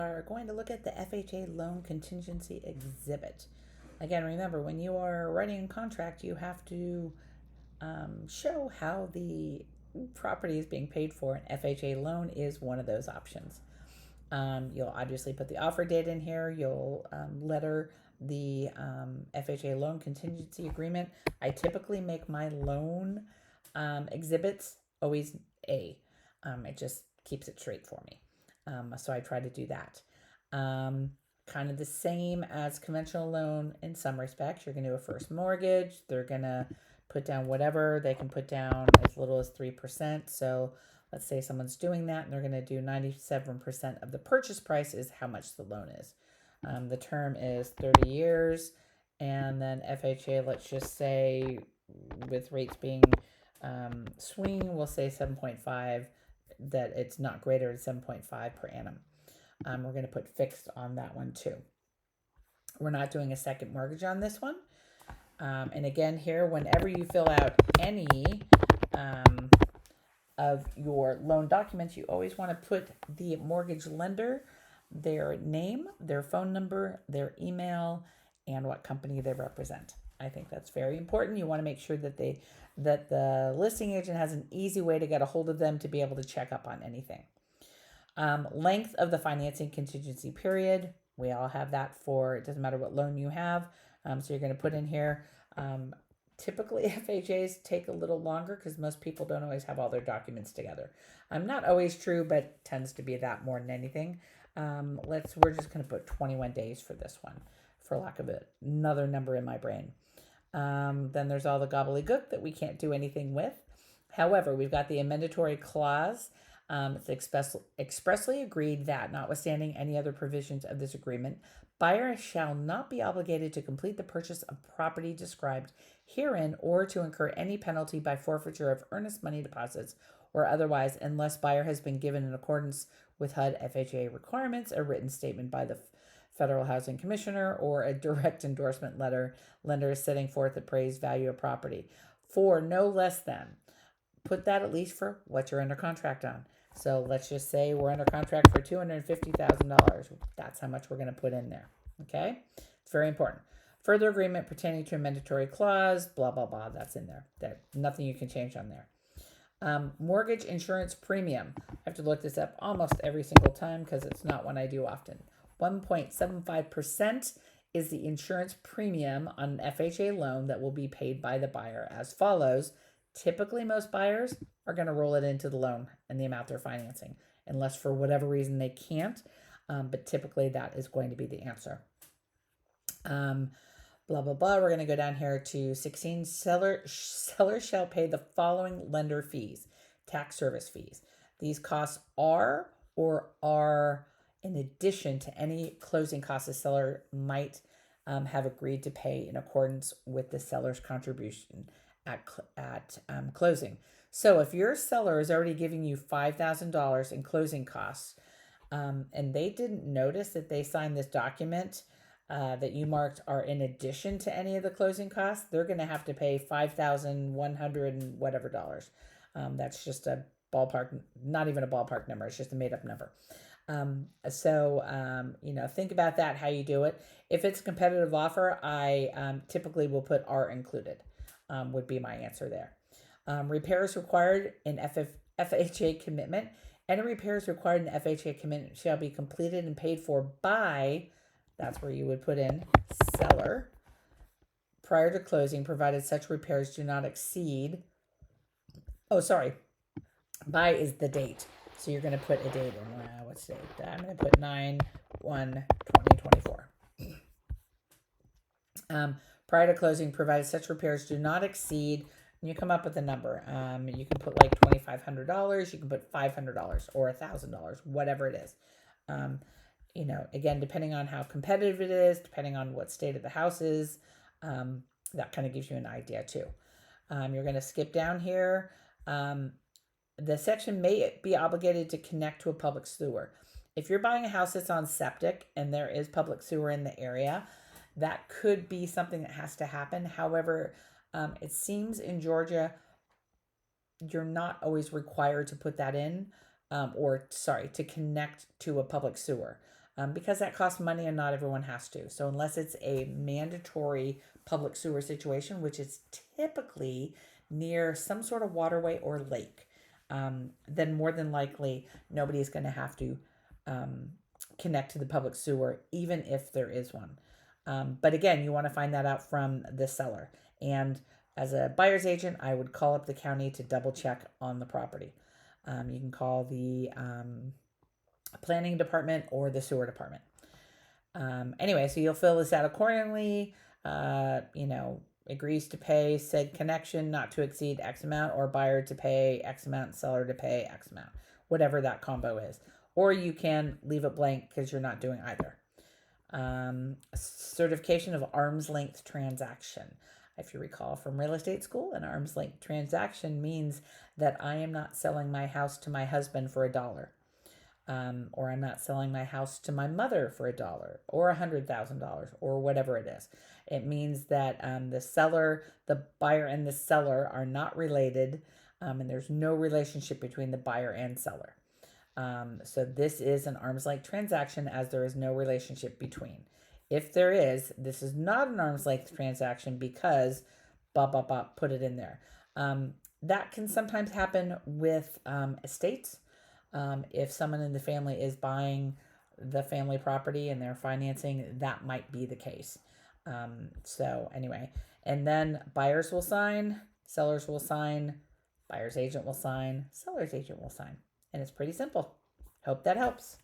Are going to look at the FHA loan contingency exhibit. Again, remember, when you are writing a contract, you have to show how the property is being paid for. An FHA loan is one of those options. You'll obviously put the offer date in here. You'll letter the FHA loan contingency agreement. I typically make my loan exhibits always A. It just keeps it straight for me. So I try to do that. Kind of the same as conventional loan in some respects. You're going to do a first mortgage. They're going to put down whatever they can put down, as little as 3%. So let's say someone's doing that and they're going to do 97% of the purchase price is how much the loan is. The term is 30 years. And then FHA, let's just say with rates being swinging, we'll say 7.5, that it's not greater than 7.5 per annum. We're going to put fixed on that one too. We're not doing a second mortgage on this one. And again, here, whenever you fill out any of your loan documents, you always want to put the mortgage lender, their name, their phone number, their email, and what company they represent. I think that's very important. You want to make sure that the listing agent has an easy way to get a hold of them to be able to check up on anything. Length of the financing contingency period. We all have that for, it doesn't matter what loan you have. So you're going to put in here, typically FHAs take a little longer because most people don't always have all their documents together. Not always true, but tends to be that more than anything. We're just going to put 21 days for this one, for lack of another number in my brain. Then there's all the gobbledygook that we can't do anything with. However, we've got the amendatory clause. It's expressly agreed that, notwithstanding any other provisions of this agreement, buyer shall not be obligated to complete the purchase of property described herein or to incur any penalty by forfeiture of earnest money deposits or otherwise, unless buyer has been given, in accordance with HUD FHA requirements, a written statement by the Federal Housing Commissioner or a direct endorsement letter, lender setting forth the appraised value of property for no less than. Put that at least for what you're under contract on. So let's just say we're under contract for $250,000. That's how much we're going to put in there. Okay? It's very important. Further agreement pertaining to a mandatory clause, blah, blah, blah. That's in there. Nothing you can change on there. Mortgage insurance premium. I have to look this up almost every single time because it's not one I do often. 1.75% is the insurance premium on an FHA loan that will be paid by the buyer as follows. Typically, most buyers are going to roll it into the loan and the amount they're financing, unless for whatever reason they can't. But typically, that is going to be the answer. Blah, blah, blah. We're going to go down here to 16. Seller shall pay the following lender fees, tax service fees. These costs are or are in addition to any closing costs the seller might have agreed to pay in accordance with the seller's contribution at closing. So if your seller is already giving you $5,000 in closing costs, and they didn't notice that they signed this document that you marked are in addition to any of the closing costs, they're going to have to pay $5,100 and whatever dollars. That's just a ballpark, not even a ballpark number. It's just a made up number. Think about that, how you do it. If it's a competitive offer, I typically will put are included, would be my answer there. Repairs required in FHA commitment. Any repairs required in FHA commitment shall be completed and paid for by, that's where you would put in seller, prior to closing, provided such repairs do not exceed, by is the date. So you're going to put a date in. What's the date? I'm going to put 9/1/2024. Prior to closing, provided such repairs do not exceed, and you come up with a number. You can put like $2,500. You can put $500 or $1,000, whatever it is. Again, depending on how competitive it is, depending on what state of the house is, that kind of gives you an idea too. You're going to skip down here. The section may be obligated to connect to a public sewer. If you're buying a house that's on septic and there is public sewer in the area, that could be something that has to happen. However, it seems in Georgia, you're not always required to put that in, to connect to a public sewer. because that costs money and not everyone has to. So unless it's a mandatory public sewer situation, which is typically near some sort of waterway or lake, then more than likely nobody is going to have to connect to the public sewer, even if there is one. But again, you want to find that out from the seller. And as a buyer's agent, I would call up the county to double check on the property. You can call the planning department or the sewer department. Anyway, so you'll fill this out accordingly. Agrees to pay said connection not to exceed X amount, or buyer to pay X amount, seller to pay X amount, whatever that combo is. Or you can leave it blank because you're not doing either. Certification of arm's length transaction. If you recall from real estate school, an arm's length transaction means that I am not selling my house to my husband for $1. Or I'm not selling my house to my mother for $1 or $100,000 or whatever it is. It means that the buyer and the seller are not related, and there's no relationship between the buyer and seller. So this is an arm's length transaction, as there is no relationship between. If there is, this is not an arm's length transaction because put it in there. That can sometimes happen with estates. If someone in the family is buying the family property and they're financing, that might be the case. So anyway, and then buyers will sign, sellers will sign, buyer's agent will sign, seller's agent will sign. And it's pretty simple. Hope that helps.